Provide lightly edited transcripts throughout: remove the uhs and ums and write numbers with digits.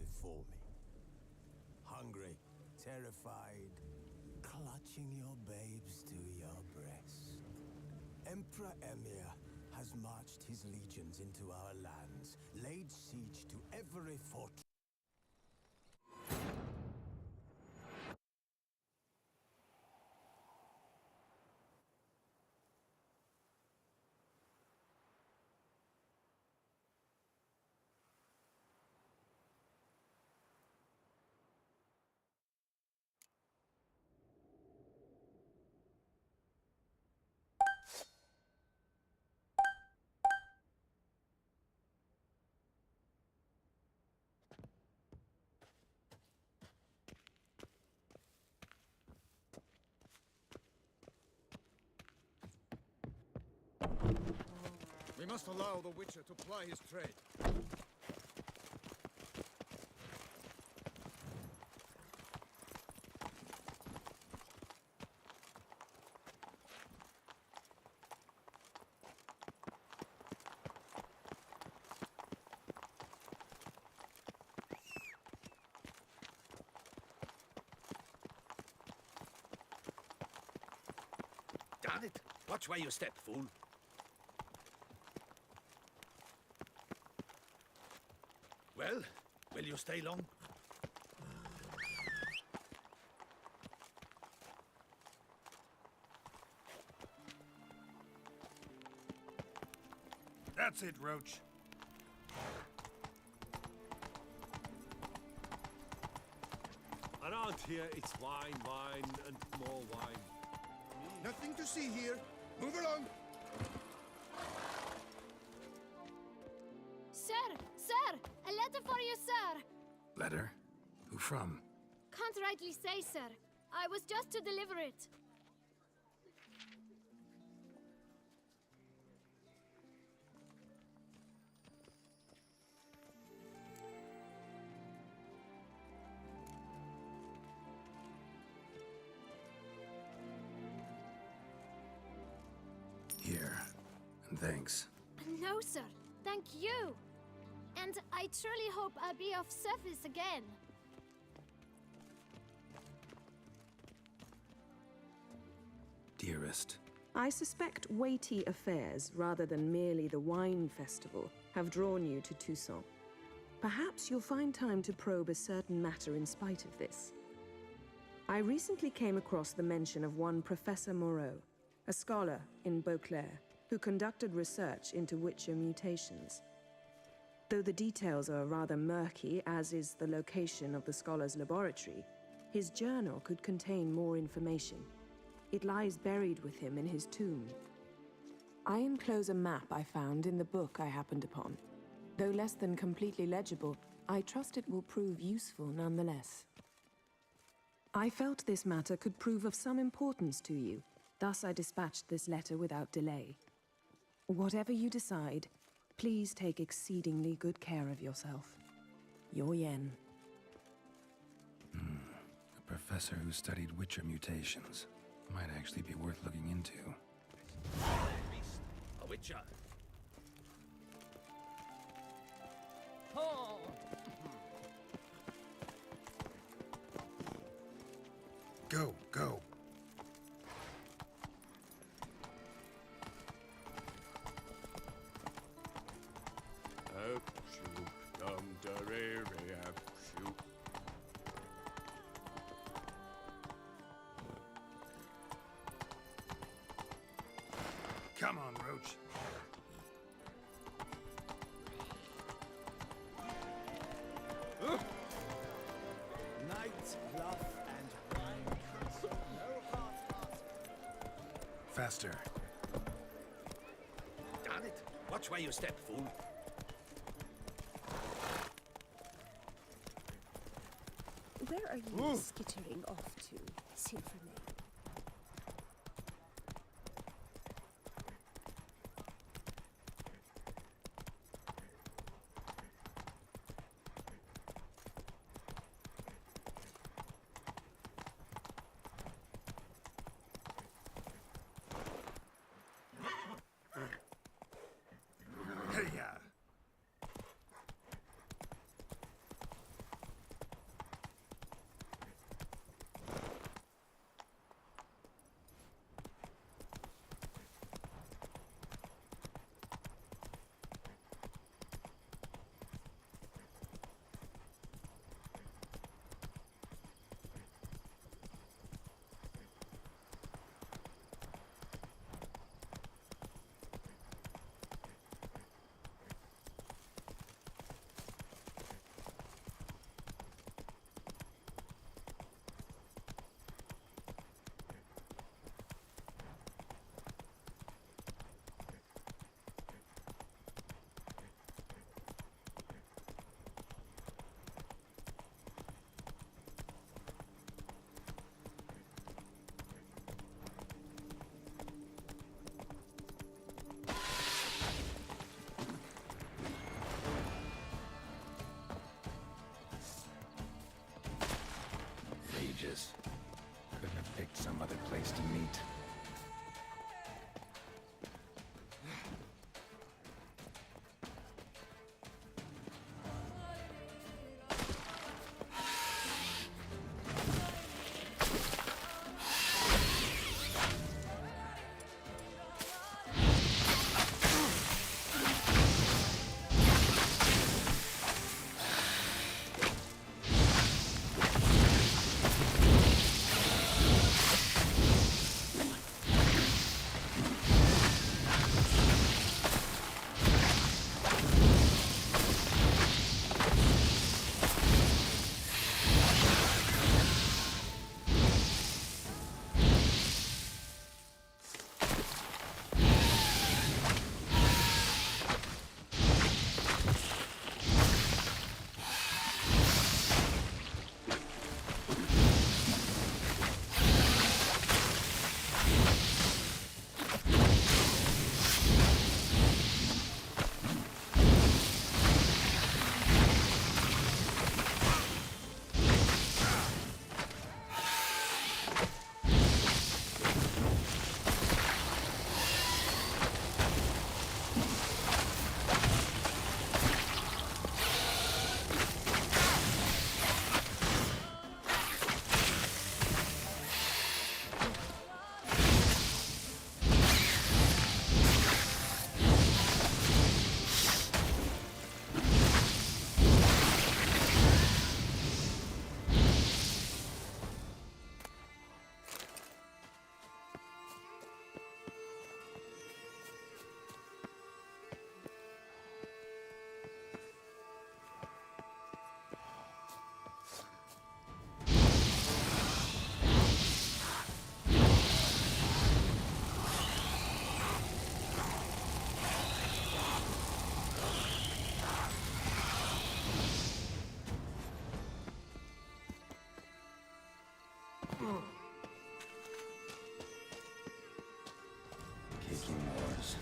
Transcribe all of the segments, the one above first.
before me. Hungry, terrified, clutching your babes to your breast. Emperor Emir has marched his legions into our lands, laid siege to every fortress. We must allow the Witcher to ply his trade. Damn it! Watch where you step, fool. Well, will you stay long? That's it, Roach. Around here, it's wine, wine, and more wine. Nothing to see here. Move along. Sir! Sir! A letter for you, sir! Letter? Who from? Can't rightly say, sir. I was just to deliver it. Here. And thanks. No, sir. Thank you. And I truly hope I'll be of service again. Dearest. I suspect weighty affairs, rather than merely the wine festival, have drawn you to Toussaint. Perhaps you'll find time to probe a certain matter in spite of this. I recently came across the mention of one Professor Moreau, a scholar in Beauclair, who conducted research into Witcher mutations. Though the details are rather murky, as is the location of the scholar's laboratory, his journal could contain more information. It lies buried with him in his tomb. I enclose a map I found in the book I happened upon. Though less than completely legible, I trust it will prove useful nonetheless. I felt this matter could prove of some importance to you, thus I dispatched this letter without delay. Whatever you decide, please take exceedingly good care of yourself. Your Yen. A professor who studied Witcher mutations. Might actually be worth looking into. Beast, a Witcher. Go, go. Come on, Roach. Knights, bluff, and wine castle. No half-hearted. Faster. Damn it! Watch where you step, fool. Where are you skittering off to, Symphony? picked some other place to meet. Kicking wars.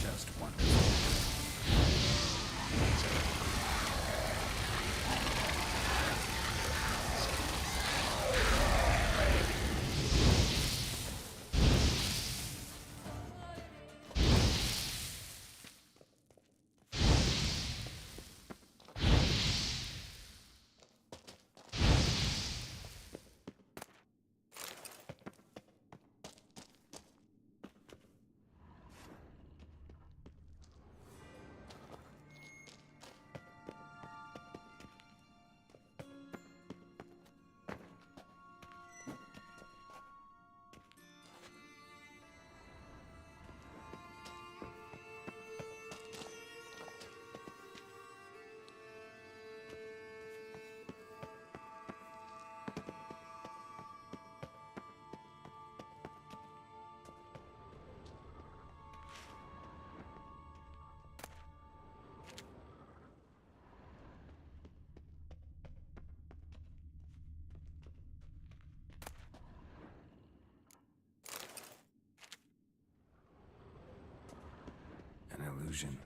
Just wonderful. An illusion.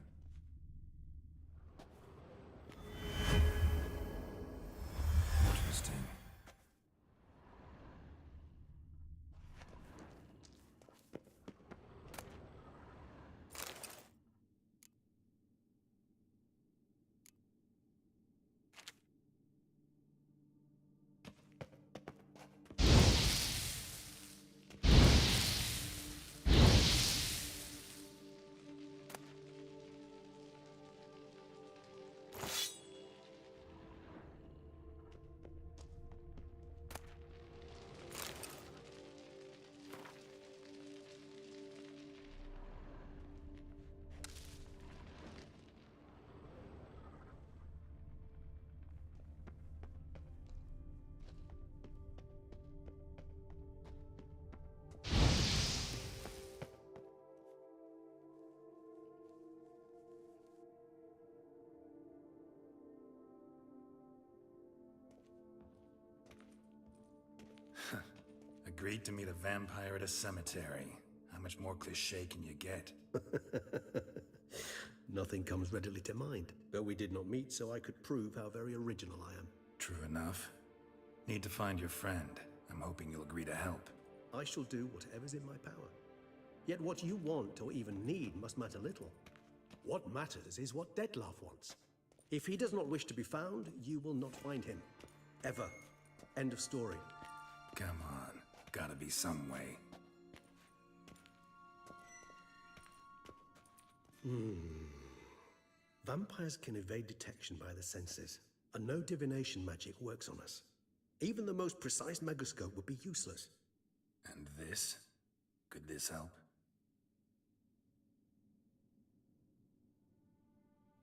Interesting. agreed to meet a vampire at a cemetery. How much more cliché can you get? Nothing comes readily to mind. But we did not meet, so I could prove how very original I am. True enough. Need to find your friend. I'm hoping you'll agree to help. I shall do whatever's in my power. Yet what you want or even need must matter little. What matters is what Dettlaff wants. If he does not wish to be found, you will not find him. Ever. End of story. Come on. Gotta be some way. Vampires can evade detection by the senses, and no divination magic works on us. Even the most precise megoscope would be useless. And this? Could this help?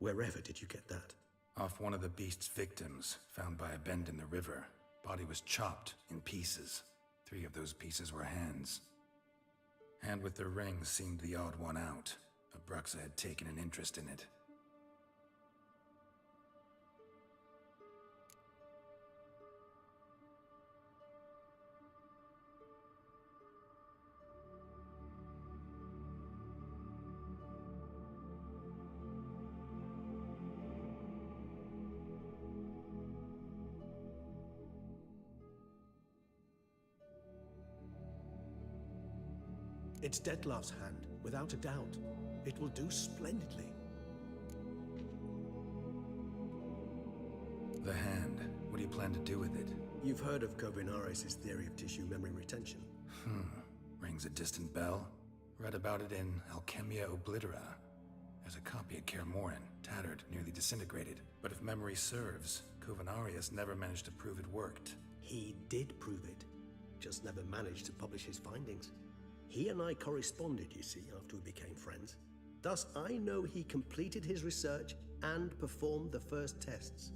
Wherever did you get that? Off one of the beast's victims, found by a bend in the river. Body was chopped in pieces. 3 of those pieces were hands. Hand with the ring seemed the odd one out. Abruxa had taken an interest in it. It's Dettlaff's hand, without a doubt. It will do splendidly. The hand. What do you plan to do with it? You've heard of Kovinaris' theory of tissue memory retention. Rings a distant bell. Read about it in Alchemia Oblitera. There's a copy at Kaer Morhen, tattered, nearly disintegrated. But if memory serves, Kovinaris never managed to prove it worked. He did prove it, just never managed to publish his findings. He and I corresponded, you see, after we became friends. Thus, I know he completed his research and performed the first tests.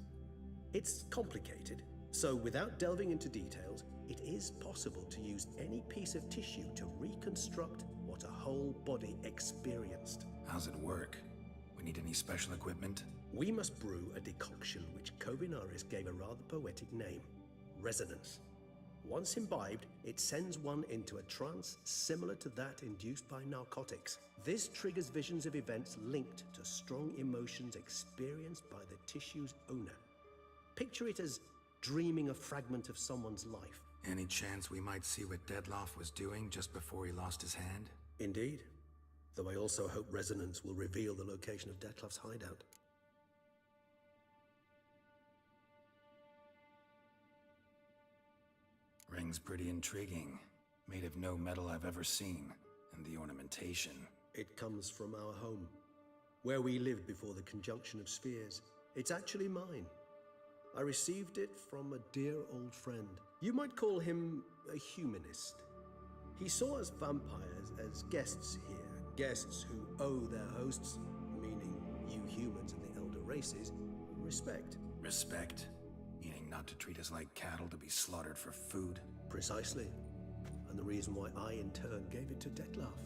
It's complicated, so without delving into details, it is possible to use any piece of tissue to reconstruct what a whole body experienced. How's it work? We need any special equipment? We must brew a decoction which Kovinaris gave a rather poetic name, resonance. Once imbibed, it sends one into a trance similar to that induced by narcotics. This triggers visions of events linked to strong emotions experienced by the tissue's owner. Picture it as dreaming a fragment of someone's life. Any chance we might see what Dettlaff was doing just before he lost his hand? Indeed. Though I also hope resonance will reveal the location of Dettlaff's hideout. Ring's pretty intriguing. Made of no metal I've ever seen. And the ornamentation. It comes from our home, where we lived before the conjunction of spheres. It's actually mine. I received it from a dear old friend. You might call him a humanist. He saw us vampires as guests here. Guests who owe their hosts, meaning you humans and the elder races, respect. Respect? Meaning not to treat us like cattle to be slaughtered for food? Precisely. And the reason why I, in turn, gave it to Dettlaff.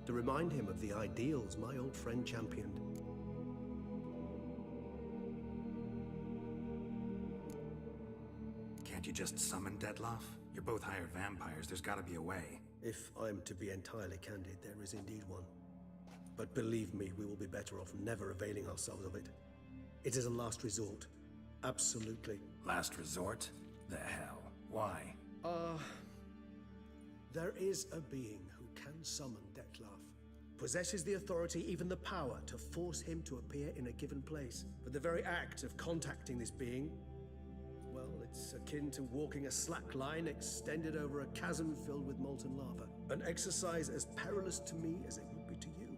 To remind him of the ideals my old friend championed. Can't you just summon Dettlaff? You're both hired vampires, there's gotta be a way. If I'm to be entirely candid, there is indeed one. But believe me, we will be better off never availing ourselves of it. It is a last resort. Absolutely. Last resort? The hell? Why? There is a being who can summon Dettlaff. Possesses the authority, even the power, to force him to appear in a given place. But the very act of contacting this being, well, it's akin to walking a slack line extended over a chasm filled with molten lava. An exercise as perilous to me as it would be to you.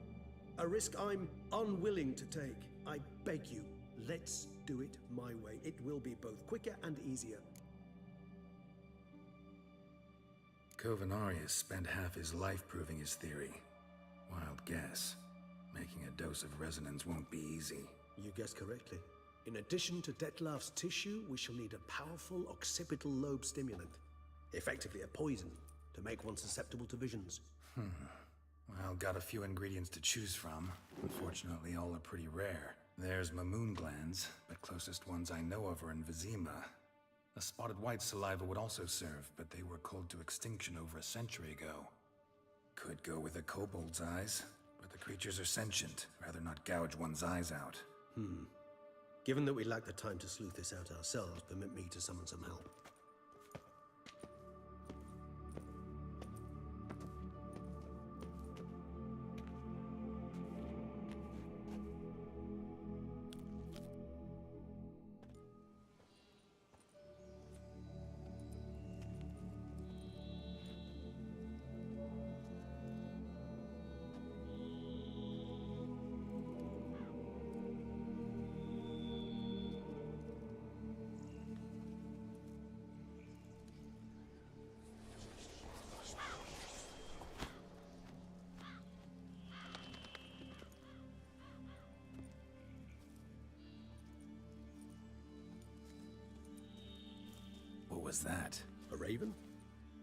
A risk I'm unwilling to take. I beg you, let's do it my way. It will be both quicker and easier. Kovinaris spent half his life proving his theory. Wild guess. Making a dose of resonance won't be easy. You guessed correctly. In addition to Dettlaff's tissue, we shall need a powerful occipital lobe stimulant. Effectively a poison, to make one susceptible to visions. Well, got a few ingredients to choose from. Unfortunately, all are pretty rare. There's Mamoon glands, but closest ones I know of are in Vizima. A spotted white saliva would also serve, but they were cold to extinction over a century ago. Could go with a kobold's eyes, but the creatures are sentient. Rather not gouge one's eyes out. Given that we lack the time to sleuth this out ourselves, permit me to summon some help. What was that? A raven?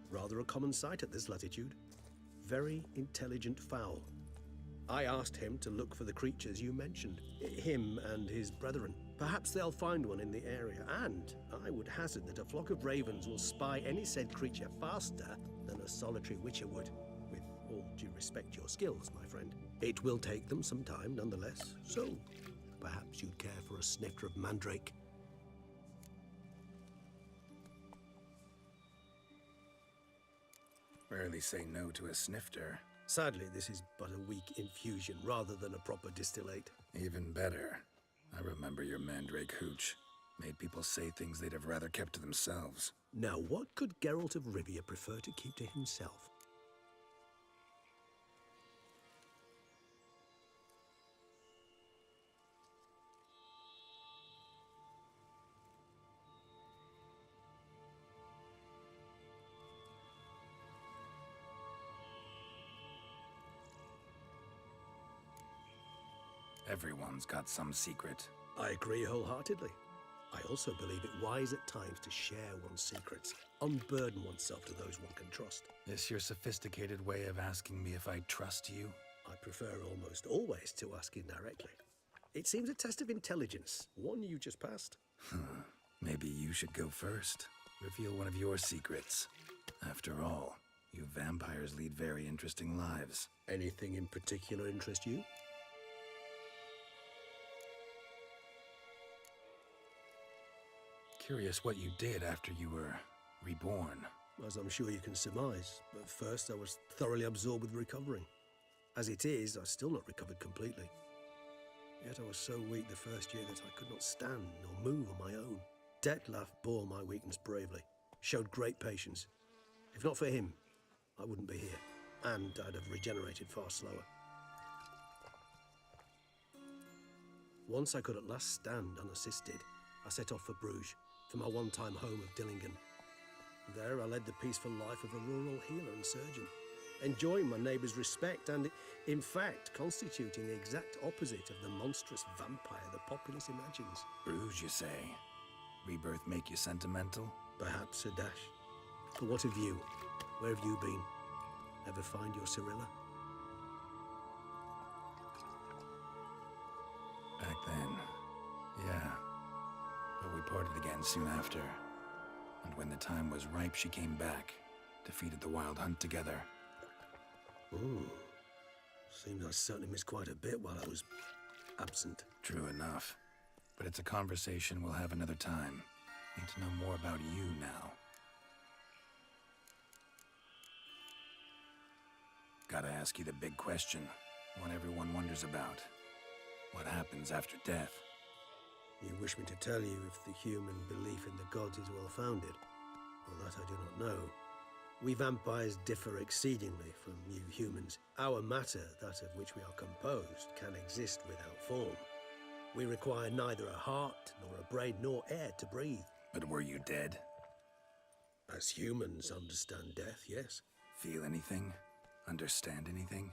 Rather a common sight at this latitude. Very intelligent fowl. I asked him to look for the creatures you mentioned. Him and his brethren. Perhaps they'll find one in the area, and I would hazard that a flock of ravens will spy any said creature faster than a solitary witcher would. With all due respect to your skills, my friend. It will take them some time, nonetheless. So, perhaps you'd care for a snifter of mandrake. Rarely say no to a snifter. Sadly, this is but a weak infusion rather than a proper distillate. Even better. I remember your mandrake hooch. Made people say things they'd have rather kept to themselves. Now, what could Geralt of Rivia prefer to keep to himself? Everyone's got some secret. I agree wholeheartedly. I also believe it wise at times to share one's secrets, unburden oneself to those one can trust. This your sophisticated way of asking me if I trust you? I prefer almost always to ask indirectly. It seems a test of intelligence, one you just passed. Maybe you should go first. Reveal one of your secrets. After all, you vampires lead very interesting lives. Anything in particular interest you? Curious what you did after you were reborn. As I'm sure you can surmise, but first I was thoroughly absorbed with recovering. As it is, I've still not recovered completely. Yet I was so weak the first year that I could not stand nor move on my own. Detlef bore my weakness bravely, showed great patience. If not for him, I wouldn't be here, and I'd have regenerated far slower. Once I could at last stand unassisted, I set off for Bruges, for my one-time home of Dillingen. There I led the peaceful life of a rural healer and surgeon, enjoying my neighbours' respect and, in fact, constituting the exact opposite of the monstrous vampire the populace imagines. Bruges, you say? Rebirth make you sentimental? Perhaps a dash. But what of you? Where have you been? Ever find your Cyrilla? Back then, yeah. But we parted again soon after. And when the time was ripe, she came back. Defeated the Wild Hunt together. Ooh. Seems I certainly missed quite a bit while I was absent. True enough. But it's a conversation we'll have another time. Need to know more about you now. Gotta ask you the big question. One everyone wonders about. What happens after death? You wish me to tell you if the human belief in the gods is well-founded? Well, that I do not know. We vampires differ exceedingly from you humans. Our matter, that of which we are composed, can exist without form. We require neither a heart, nor a brain, nor air to breathe. But were you dead? As humans understand death, yes. Feel anything? Understand anything?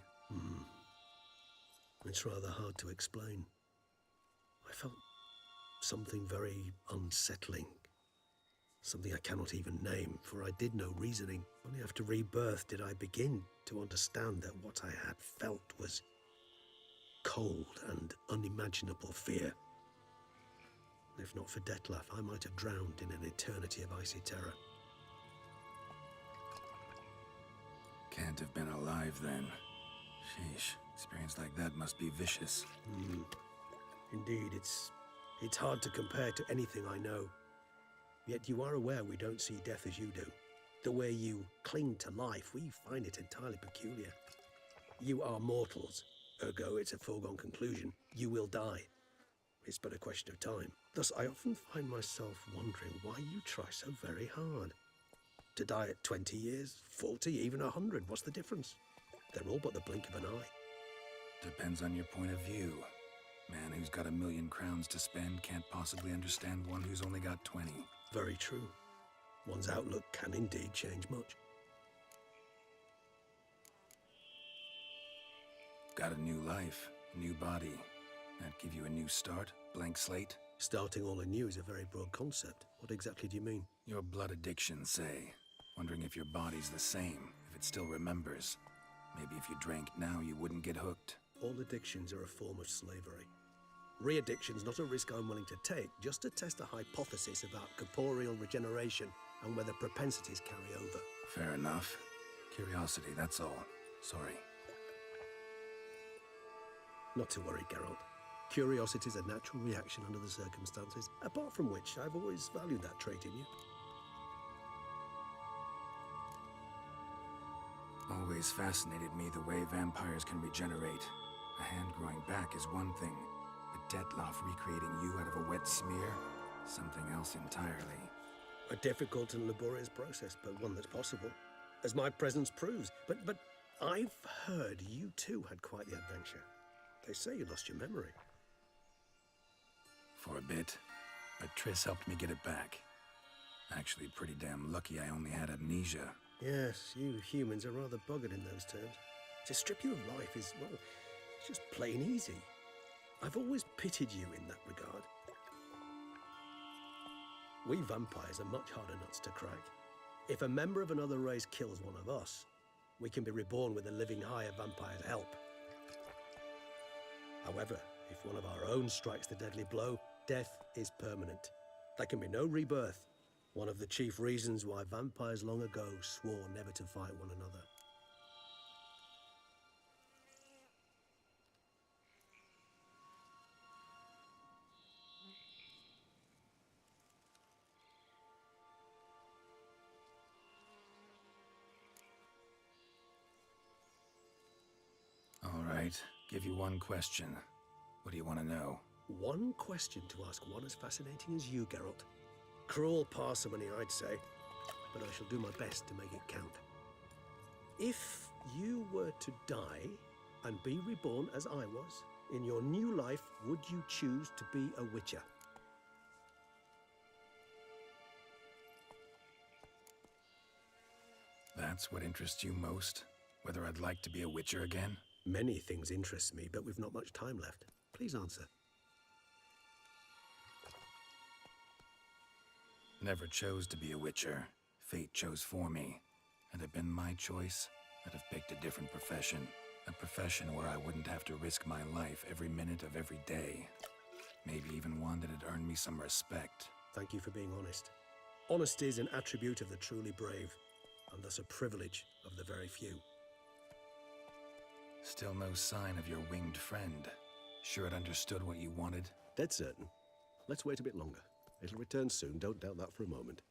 It's rather hard to explain. I felt something very unsettling. Something I cannot even name, for I did no reasoning. Only after rebirth did I begin to understand that what I had felt was cold and unimaginable fear. If If not for Dettlaff, I might have drowned in an eternity of icy terror. Can't have been alive then. Sheesh, experience like that must be vicious. Indeed, it's hard to compare to anything I know. Yet you are aware we don't see death as you do. The way you cling to life, we find it entirely peculiar. You are mortals, ergo it's a foregone conclusion. You will die. It's but a question of time. Thus, I often find myself wondering why you try so very hard. To die at 20 years, 40, even 100, what's the difference? They're all but the blink of an eye. Depends on your point of view. Man who's got 1,000,000 crowns to spend can't possibly understand one who's only got 20. Very true. One's outlook can indeed change much. Got a new life, new body. That give you a new start? Blank slate? Starting all anew is a very broad concept. What exactly do you mean? Your blood addiction, say. Wondering if your body's the same, if it still remembers. Maybe if you drank now, you wouldn't get hooked. All addictions are a form of slavery. Re-addiction's not a risk I'm willing to take, just to test a hypothesis about corporeal regeneration and whether propensities carry over. Fair enough. Curiosity, that's all. Sorry. Not to worry, Geralt. Curiosity is a natural reaction under the circumstances, apart from which I've always valued that trait in you. Always fascinated me the way vampires can regenerate. A hand growing back is one thing, but Dettlaff recreating you out of a wet smear? Something else entirely. A difficult and laborious process, but one that's possible, as my presence proves. But I've heard you too had quite the adventure. They say you lost your memory. For a bit, but Triss helped me get it back. Actually, pretty damn lucky I only had amnesia. Yes, you humans are rather buggered in those terms. To strip you of life is, well, it's just plain easy. I've always pitied you in that regard. We vampires are much harder nuts to crack. If a member of another race kills one of us, we can be reborn with a living higher vampire's help. However, if one of our own strikes the deadly blow, death is permanent. There can be no rebirth. One of the chief reasons why vampires long ago swore never to fight one another. All right, give you one question. What do you want to know? One question to ask one as fascinating as you, Geralt. Cruel parsimony, I'd say, but I shall do my best to make it count. If you were to die and be reborn as I was, in your new life, would you choose to be a Witcher? That's what interests you most? Whether I'd like to be a Witcher again? Many things interest me, but we've not much time left. Please answer. Never chose to be a Witcher. Fate chose for me. Had it been my choice, I'd have picked a different profession. A profession where I wouldn't have to risk my life every minute of every day. Maybe even one that'd earn me some respect. Thank you for being honest. Honesty is an attribute of the truly brave, and thus a privilege of the very few. Still no sign of your winged friend. Sure it understood what you wanted? Dead certain. Let's wait a bit longer. It'll return soon, don't doubt that for a moment.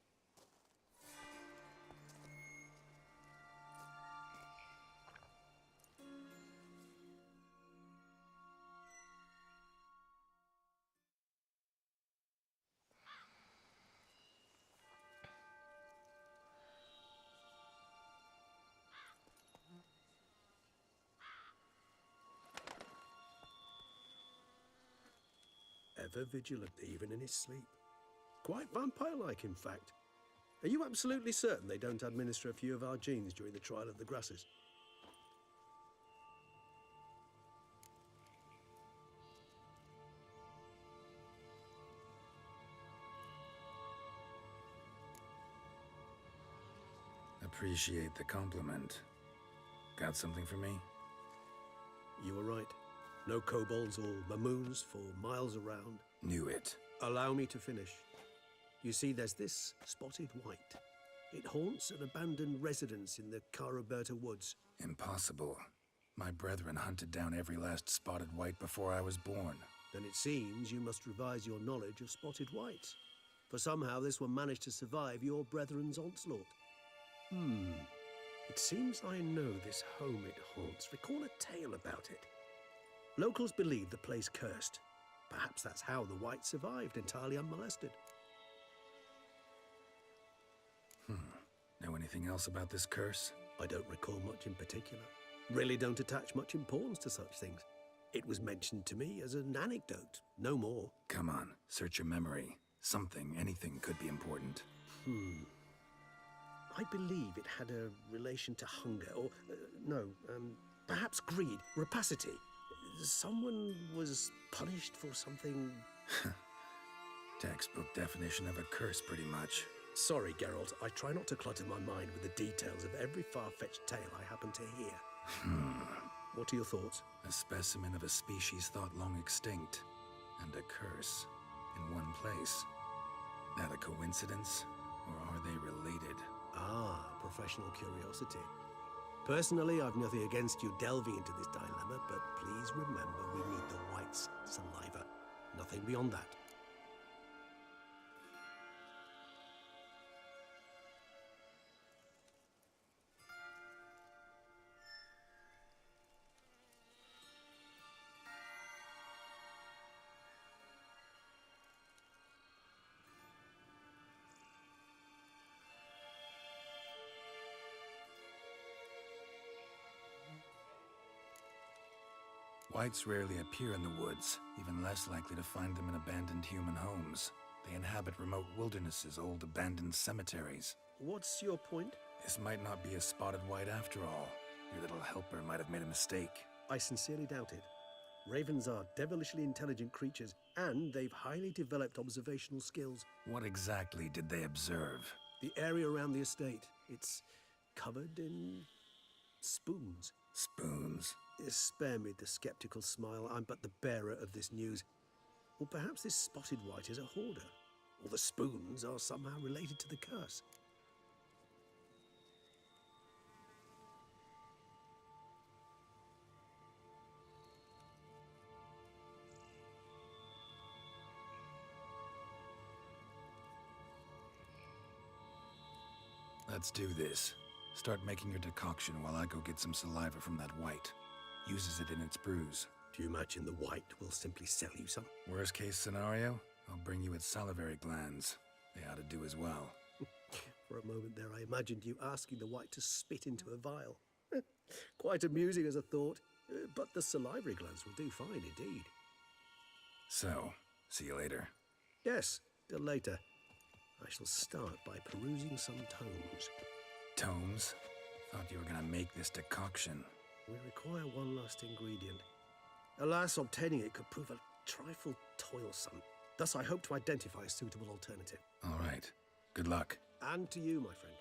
Ever vigilant, even in his sleep. Quite vampire-like, in fact. Are you absolutely certain they don't administer a few of our genes during the trial of the grasses? Appreciate the compliment. Got something for me? You were right. No kobolds or mamoons for miles around. Knew it. Allow me to finish. You see, there's this spotted white. It haunts an abandoned residence in the Caraberta woods. Impossible. My brethren hunted down every last spotted white before I was born. Then it seems you must revise your knowledge of spotted whites. For somehow this one managed to survive your brethren's onslaught. It seems I know this home it haunts. Recall a tale about it. Locals believe the place cursed. Perhaps that's how the whites survived entirely unmolested. Know anything else about this curse? I don't recall much in particular. Really don't attach much importance to such things. It was mentioned to me as an anecdote, no more. Come on, search your memory. Something, anything could be important. I believe it had a relation to hunger, or, perhaps greed, rapacity. Someone was punished for something... Textbook definition of a curse, pretty much. Sorry, Geralt, I try not to clutter my mind with the details of every far-fetched tale I happen to hear. What are your thoughts? A specimen of a species thought long extinct, and a curse in one place. That a coincidence, or are they related? Ah, professional curiosity. Personally, I've nothing against you delving into this dilemma, but please remember we need the white's saliva. Nothing beyond that. Whites rarely appear in the woods, even less likely to find them in abandoned human homes. They inhabit remote wildernesses, old abandoned cemeteries. What's your point? This might not be a spotted white after all. Your little helper might have made a mistake. I sincerely doubt it. Ravens are devilishly intelligent creatures, and they've highly developed observational skills. What exactly did they observe? The area around the estate, it's covered in spoons. Spoons? Spare me the skeptical smile. I'm but the bearer of this news. Or perhaps this spotted white is a hoarder. Or the spoons are somehow related to the curse. Let's do this. Start making your decoction while I go get some saliva from that white. Uses it in its brews. Do you imagine the white will simply sell you some? Worst case scenario, I'll bring you its salivary glands. They ought to do as well. For a moment there, I imagined you asking the white to spit into a vial. Quite amusing as a thought, but the salivary glands will do fine indeed. So, see you later. Yes, till later. I shall start by perusing some tomes. Tomes? Thought you were gonna make this decoction. We require one last ingredient. Alas, obtaining it could prove a trifle toilsome. Thus, I hope to identify a suitable alternative. All right. Good luck. And to you, my friend.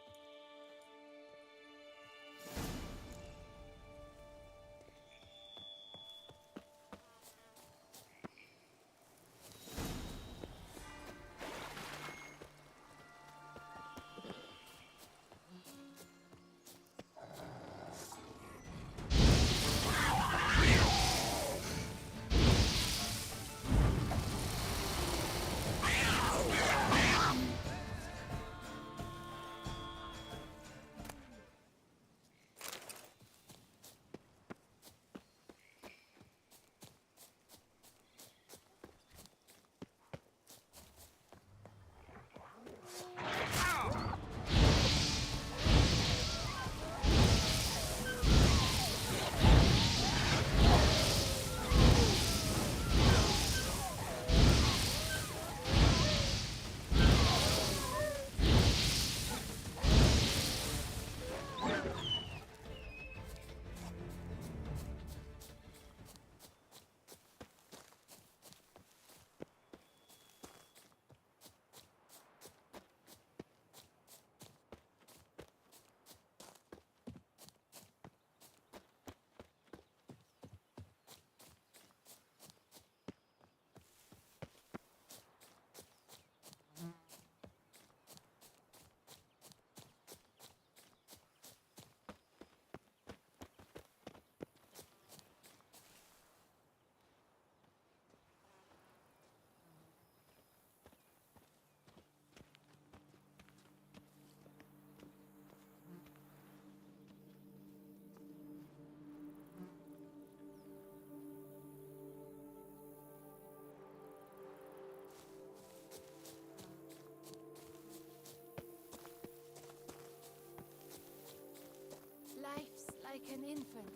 like an infant.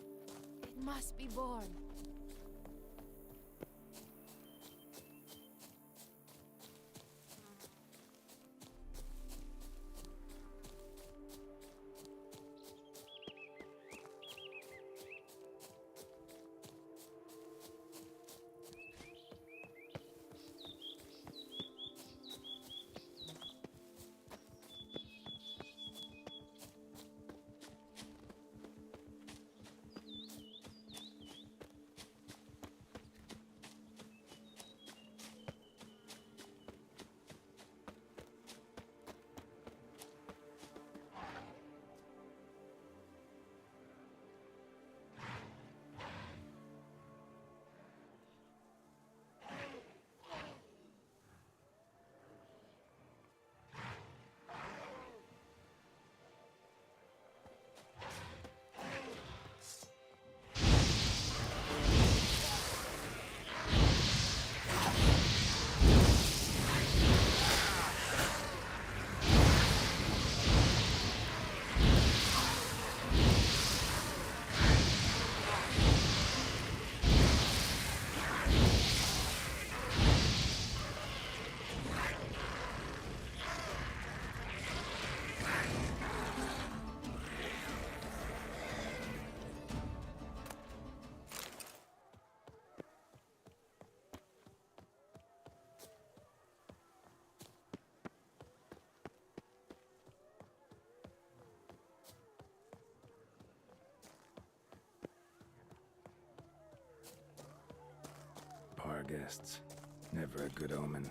It must be born. Bar guests. Never a good omen.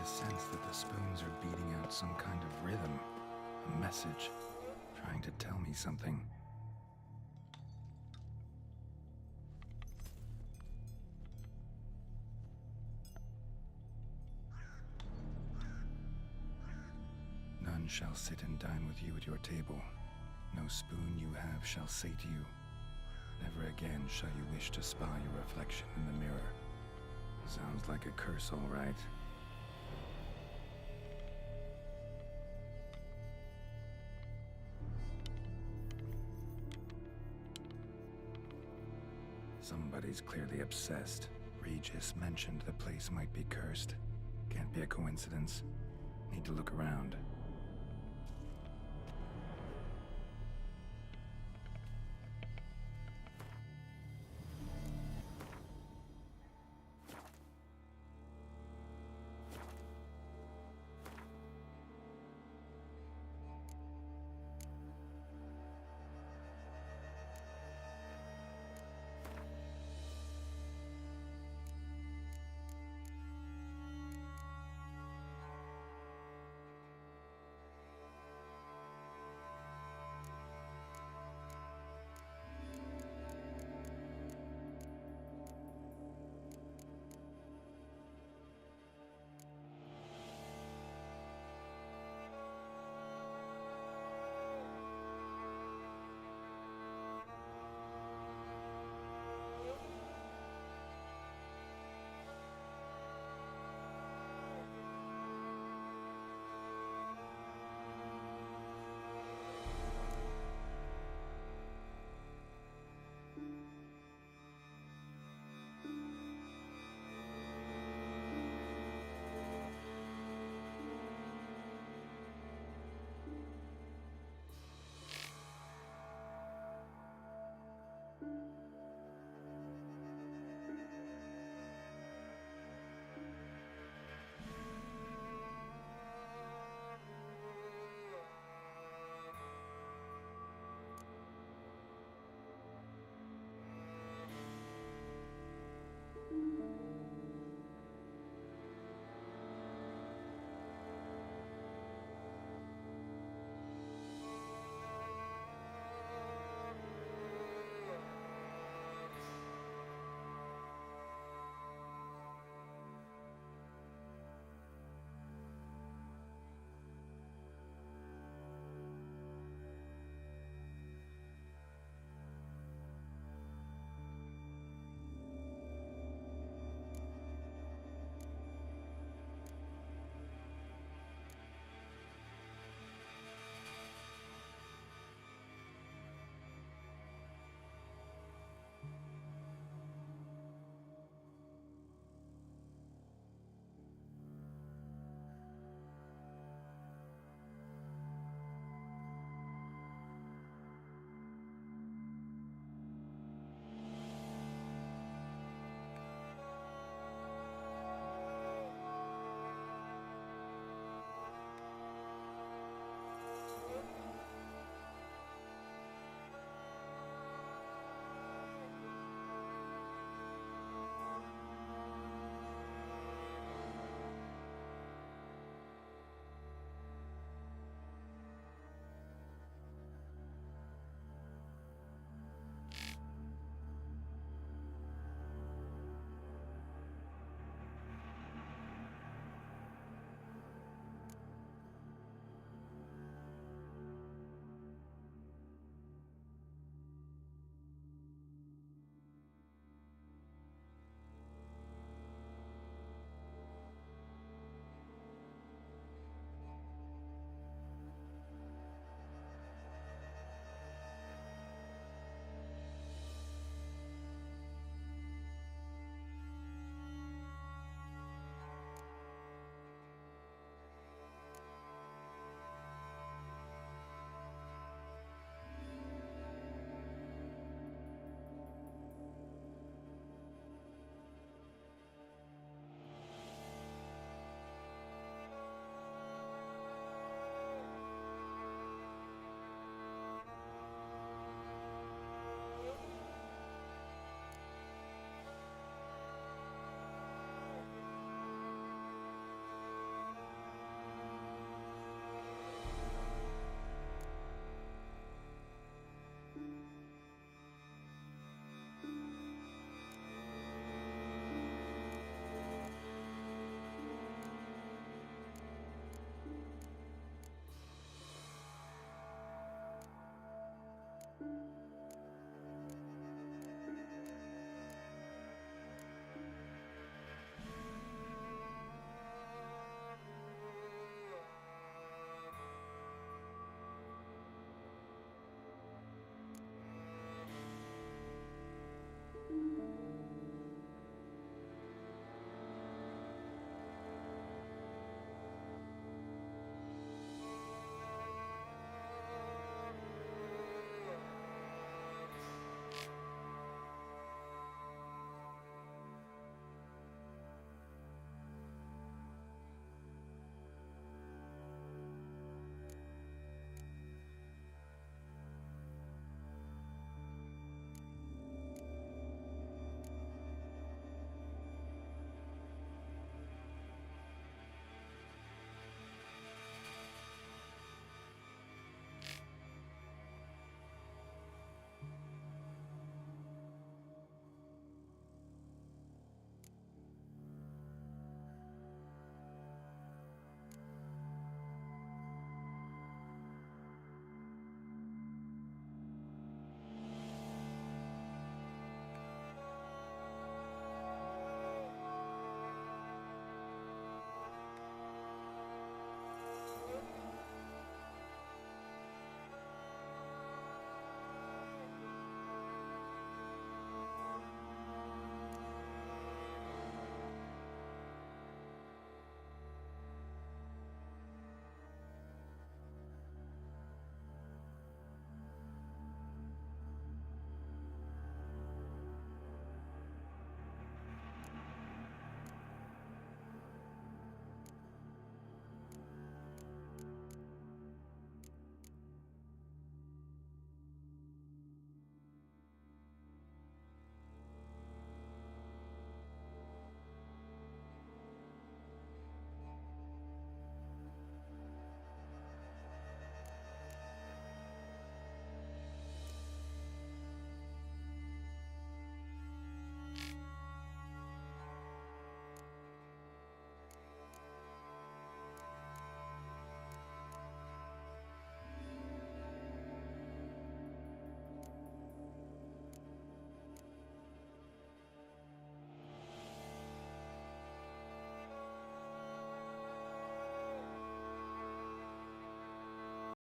Sense that the spoons are beating out some kind of rhythm, a message, trying to tell me something. None shall sit and dine with you at your table. No spoon you have shall say to you, never again shall you wish to spy your reflection in the mirror. Sounds like a curse, all right. Somebody's clearly obsessed. Regis mentioned the place might be cursed. Can't be a coincidence. Need to look around.